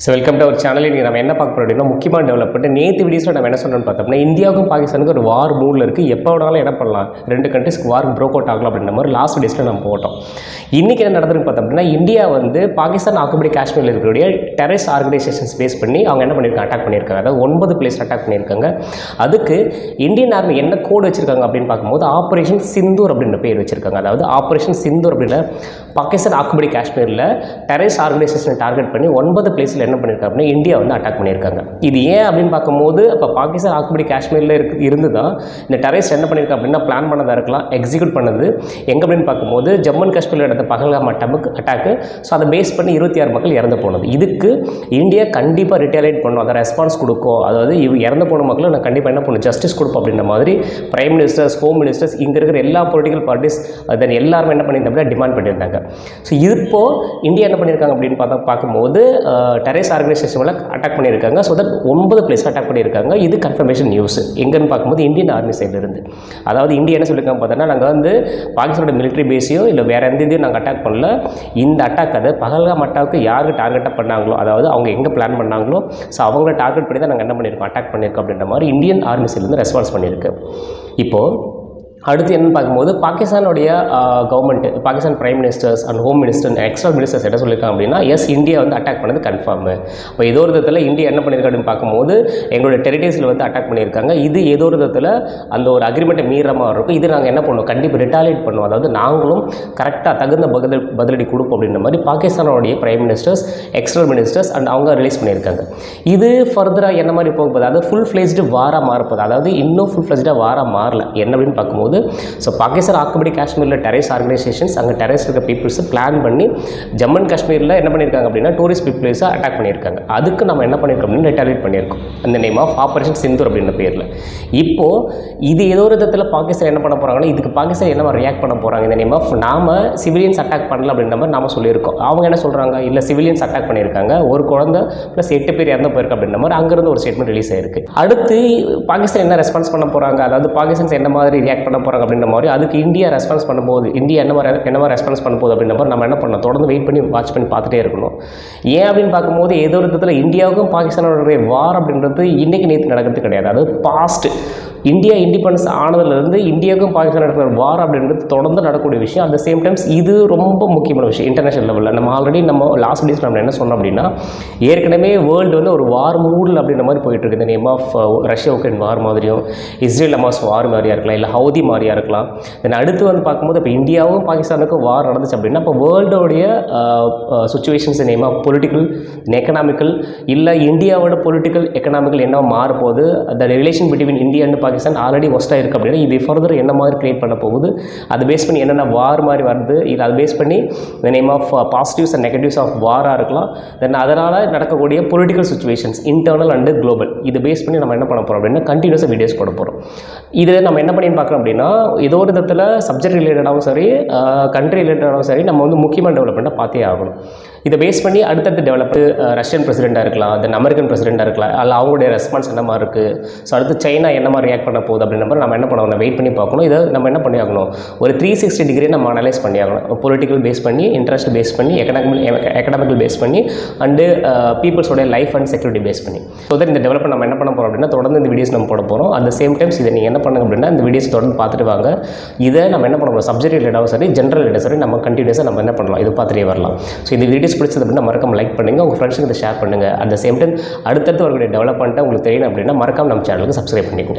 So welcome to our channel. இன்றைக்கி நம்ம என்ன பார்க்க போகிறோம் அப்படின்னா முக்கியமான டெவலப்மெண்ட். நேற்று வீடியோஸில் நம்ம என்ன சொன்னோம்னு பார்த்தோம்னா இந்தியாவுக்கும் பாகிஸ்தானுக்கும் ஒரு வார் மூடில் இருக்குது. எப்போ வேணாலும் என்ன பண்ணலாம், ரெண்டு கண்ட்ரிஸ்க்கு வார் ப்ரோக் அவுட் ஆகலாம் அப்படின்ற மாதிரி லாஸ்ட் வீடியோஸில் நம்ம போட்டோம். இன்றைக்கி என்ன நடந்ததுன்னு பார்த்தோம் அப்படின்னா இந்தியா வந்து பாகிஸ்தான் ஆக்குபடி காஷ்மீரில் இருக்கக்கூடிய டெரரிஸ்ட் ஆர்கனைசேஷன்ஸ் பேஸ் பண்ணி அவங்க என்ன பண்ணியிருக்காங்க, அட்டாக் பண்ணியிருக்காங்க. அதாவது 9 பிளேஸ் அட்டாக் பண்ணியிருக்காங்க. அதுக்கு இந்தியன் ஆர்மி என்ன கோடு வச்சுருக்காங்க அப்படின்னு பார்க்கும்போது ஆப்ரேஷன் சிந்தூர் அப்படின்ற பேர் வச்சுருக்காங்க. அதாவது ஆப்ரேஷன் சிந்தூர் அப்படின்னா பாகிஸ்தான் ஆக்குபடி காஷ்மீரில் டெரரிஸ்ட் ஆர்கனைசேஷனை டார்கெட் பண்ணி 9 பிளேஸில் என்ன பண்ணியிருக்காங்க அப்படின்னா இந்தியா வந்து அட்டாக் பண்ணியிருக்காங்க. இது ஏன் அப்படின்னு பார்க்கும்போது இப்போ பாகிஸ்தான் ஆக்குபடி காஷ்மீரில் இருந்து தான் இந்த டெரரிஸ்ட் என்ன பண்ணியிருக்காங்க அப்படின்னா பிளான் பண்ணதாக இருக்கலாம், எக்ஸிக்யூட் பண்ணது எங்கே அப்படின்னு பார்க்கும்போது ஜம்மு அண்ட் காஷ்மீரில் நடந்த பகல்காம் அட்டாக்கு. ஸோ அதை பேஸ் பண்ணி 26 மக்கள் இறந்து போனது. இதுக்கு இந்தியா கண்டிப்பாக ரிட்டாலியேட் பண்ணும், அதை ரெஸ்பான்ஸ் கொடுக்கும். அதாவது இறந்து போன மக்களை நான் கண்டிப்பாக என்ன பண்ணும், ஜஸ்டிஸ் கொடுப்போம் அப்படின்ற மாதிரி பிரைம் மினிஸ்டர்ஸ், ஹோம் மினிஸ்டர்ஸ், இங்கே இருக்கிற எல்லா பொலிட்டிக்கல் பார்ட்டிஸ் தென் எல்லாருமே என்ன பண்ணியிருந்தாங்க அப்படின்னா டிமாண்ட் பண்ணியிருந்தாங்க. ஸோ இப்போ இந்தியா என்ன பண்ணியிருக்காங்க அப்படின்னு பார்க்கும்போது டெரரிஸ்ட் ஆர்கனைசேஷனில் அட்டாக் பண்ணியிருக்காங்க. ஸோ தட் 9 பிளேஸ் அட்டாக் பண்ணியிருக்காங்க. இது கன்ஃபர்மேஷன் நியூஸ் எங்கன்னு பார்க்கும்போது இந்தியன் ஆர்மி சைட்லேருந்து. அதாவது இந்தியா என்ன சொல்லியிருக்காங்க பார்த்தோன்னா நாங்கள் வந்து பாகிஸ்தானோட மிலிட்ரி பேஸையோ இல்லை வேறு எந்த இதையும் நாங்கள் அட்டாக் பண்ணல. இந்த அட்டாக் அது பகல்காம் அட்டாக்கு யாருக்கு டார்கெட்டாக பண்ணாங்களோ, அதாவது அவங்க எங்கே பிளான் பண்ணாங்களோ, ஸோ அவங்கள டார்கெட் பண்ணி தான் நாங்கள் என்ன பண்ணியிருக்கோம், அட்டாக் பண்ணியிருக்கோம் அப்படின்ற மாதிரி இந்தியன் ஆர்மி சைட்லேருந்து ரெஸ்பான்ஸ் பண்ணியிருக்கு. இப்போது அடுத்து என்னன்னு பார்க்கும்போது பாகிஸ்தானுடைய government, Pakistan prime ministers and home minister, external ministers என்ன சொல்லியிருக்காங்க அப்படின்னா எஸ் இந்தியா வந்து அட்டாக் பண்ணது கன்ஃபார்மு. இப்போ ஏதோ ஒரு விதத்தில் இந்தியா என்ன பண்ணியிருக்காங்க அப்படின்னு பார்க்கும்போது எங்களுடைய டெரிட்டரிஸில் வந்து அட்டாக் பண்ணியிருக்காங்க. இது ஏதோ ஒரு விதத்தில் அந்த ஒரு அக்ரிமெண்ட்டை மீற மாதிரி இருக்கும். இது நாங்கள் என்ன பண்ணுவோம், கண்டிப்பாக ரிட்டாலியேட் பண்ணுவோம். அதாவது நாங்களும் கரெக்டாக தகுந்த பதிலடி கொடுப்போம் அப்படின்ற மாதிரி பாகிஸ்தானோடைய prime ministers, external ministers and அவங்க ரிலீஸ் பண்ணியிருக்காங்க. இது ஃபர்தராக என்ன மாதிரி போகுது, அதாவது ஃபுல் ஃப்ளெஜ்டு வாராக மாறப்போகுது. அதாவது இன்னும் ஃபுல் ஃப்ளெஜ்டாக வாராக மாறல. என்ன அப்படின்னு பார்க்கும்போது ஸோ பாகிஸ்தான் ஆக்குபடி காஷ்மீரில் டெரரிஸ்ட் ஆர்கனைசேஷன்ஸ் அங்கே டெரரிஸ்ட் இருக்க பீப்புள்ஸை பிளான் பண்ணி ஜம்மு அண்ட் காஷ்மீரில் என்ன பண்ணியிருக்காங்க அப்படின்னா டூரிஸ்ட் பீப்புள்ஸை அட்டாக் பண்ணியிருக்காங்க. அதுக்கு நம்ம என்ன பண்ணியிருக்கோம் அப்படின்னு ரிட்டாலியேட் பண்ணியிருக்கோம் அந்த நேம் ஆஃப் ஆப்ரேஷன் சிந்தூர் அப்படின்ற பேரில். இப்போது இது ஏதோ ஒரு விதத்தில் பாகிஸ்தான் என்ன பண்ண போகிறாங்கன்னா இதுக்கு பாகிஸ்தான் என்ன ரியாக்ட் பண்ண போகிறாங்க இந்த நேம் ஆஃப் நாம சிவிலியன்ஸ் அட்டாக் பண்ணல அப்படின்ற மாதிரி நாம சொல்லியிருக்கோம். அவங்க என்ன சொல்கிறாங்க, இல்லை சிவிலியன்ஸ் அட்டாக் பண்ணியிருக்காங்க, ஒரு குழந்தை ப்ளஸ் 8 பேர் இறந்து போயிருக்க அப்படின்ற மாதிரி அங்கேருந்து ஒரு ஸ்டேட்மெண்ட் ரிலீஸ் ஆயிருக்கு. அடுத்து பாகிஸ்தான் என்ன ரெஸ்பான்ஸ் பண்ண போகிறாங்க, அதாவது பாகிஸ்தான்ஸ் என்ன மாதிரி ரியாக்ட் பண்ண போகிறாங்க அப்படின்ற மாதிரி அதுக்கு இந்தியா ரெஸ்பான்ஸ் பண்ணும்போது இந்தியா என்ன மாதிரி ரெஸ்பான்ஸ் பண்ணும்போது அப்படின்ற மாதிரி நம்ம என்ன பண்ணணும், தொடர்ந்து வெயிட் பண்ணி வாட்ச் பண்ணி பார்த்துட்டே இருக்கணும். ஏன் அப்படின்னு பார்க்கும்போது ஏதோ ஒரு விதத்தில் இந்தியாவுக்கும் பாகிஸ்தானோட வார் அப்படின்றது இன்றைக்கி நேற்று நடக்கிறது கிடையாது. அது பாஸ்ட் இந்தியா இண்டிபெண்டன்ஸ் ஆனதுலேருந்து இந்தியாவுக்கும் பாகிஸ்தான் நடக்கிற வார் அப்படின்றது தொடர்ந்து நடக்கக்கூடிய விஷயம். அட் த சேம் டைம்ஸ் இது ரொம்ப முக்கியமான விஷயம் இன்டர்நேஷனல் லெவலில். நம்ம ஆல்ரெடி நம்ம லாஸ்ட் டேஸ் நம்ம என்ன சொன்னோம் அப்படின்னா ஏற்கனவே வேர்ல்டு வந்து ஒரு வார் மூடில் அப்படின்ற மாதிரி போயிட்டுருக்கு. இந்த name of Russia Ukraine war மாதிரியும் இஸ்ரேல் ஹமாஸ் வார் மாதிரியாக இருக்கலாம், இல்லை ஹவுதி மாதிரியாக இருக்கலாம். தென் அடுத்து வந்து பார்க்கும்போது இப்போ இந்தியாவும் பாகிஸ்தானுக்கும் வார் நடந்துச்சு அப்படின்னா இப்போ வேர்ல்டோடைய situations name of political economical இல்லை இந்தியாவோட பொலிட்டிக்கல் எக்கனாமிக்கல் என்ன மாறப்போகுது, அந்த relation between India and Pakistan already ஒஸ்ட்டாக இருக்குது அப்படின்னா இது ஃபர்தர் என்ன மாதிரி கிரியேட் பண்ண போகுது, அதை பேஸ் பண்ணி என்னென்ன வார் மாதிரி வருது, இல்லை அதை பேஸ் பண்ணி இந்த name of positives and negatives of வாராக இருக்கலாம். தென் அதனால் நடக்கக்கூடிய political situations internal and global இது பேஸ் பண்ணி நம்ம என்ன பண்ண போகிறோம் அப்படின்னா கண்டினியூஸாக வீடியோஸ் போட போகிறோம். இது நம்ம என்ன பண்ணி பார்க்குறோம் அப்படின்னா ஏதோ ஒரு விதத்தில் சப்ஜெக்ட் ரிலேட்டடாகவும் சரி, கண்ட்ரி ரிலேட்டடாகவும் சரி, நம்ம வந்து முக்கியமான டெவலப்மெண்ட்டாக பார்த்தே ஆகணும். இதை பேஸ் பண்ணி அடுத்தடுத்து டெவலப்பு ரஷ்யன் பிரசிடெண்ட்டாக இருக்கலாம், தென் அமெரிக்கன் பிரசிடெண்ட்டாக இருக்கலாம், அதில் அவங்களுடைய ரெஸ்பான்ஸ் என்ன மாதிரி இருக்குது, ஸோ அடுத்து சைனா என்ன மாதிரி ரியாக்ட் பண்ண போகுது அப்படின்ற மாதிரி நம்ம என்ன பண்ணணும், வெயிட் பண்ணி பார்க்கணும். இதை நம்ம என்ன பண்ணி ஆகணும், ஒரு 360 டிகிரி நம்ம அனலைஸ் பண்ணி ஆகணும். பொலிட்டிக்கல் பேஸ் பண்ணி, இன்ட்ரெஸ்ட் பேஸ் பண்ணி, எக்கனாமிக்கல் பேஸ் பண்ணி அண்டு பீப்புள்ஸோடைய லைஃப் அண்ட் செக்யூரிட்டி பேஸ் பண்ணி. ஸோ தட் இந்த டெவலப்மெண்ட் நம்ம என்ன பண்ண போகிறோம் அப்படின்னா தொடர்ந்து இந்த வீடியோஸ் நம்ம போட போகிறோம். அட் த சேம் டைம்ஸ் இதை நீங்கள் என்ன பண்ணுங்க அப்படின்னா இந்த வீடியோஸ் தொடர்ந்து பார்த்துட்டு வாங்க. இதை நம்ம என்ன பண்ண போகிறோம், சப்ஜெக்ட் ரிலேட்டாகவும் சரி, ஜென்ரல் ரிலேட்டாக சரி, நம்ம கண்டினியூஸாக நம்ம என்ன பண்ணலாம், இது பார்த்துட்டே வரலாம். ஸோ இந்த வீடியோஸ் பிடிச்சது அப்படின்னா மறக்காம லைக் பண்ணுங்கள், உங்கள் ஃப்ரெண்ட்ஸுக்கு இதை ஷேர் பண்ணுங்கள். அட் த சேம் டைம் அடுத்தடுத்து வரக்கூடிய டெவலப்மெண்ட்டை உங்களுக்கு தெரியணும் அப்படின்னா மறக்காம நம்ம சேனலுக்கு சப்ஸ்கிரைப் பண்ணிக்கோங்க.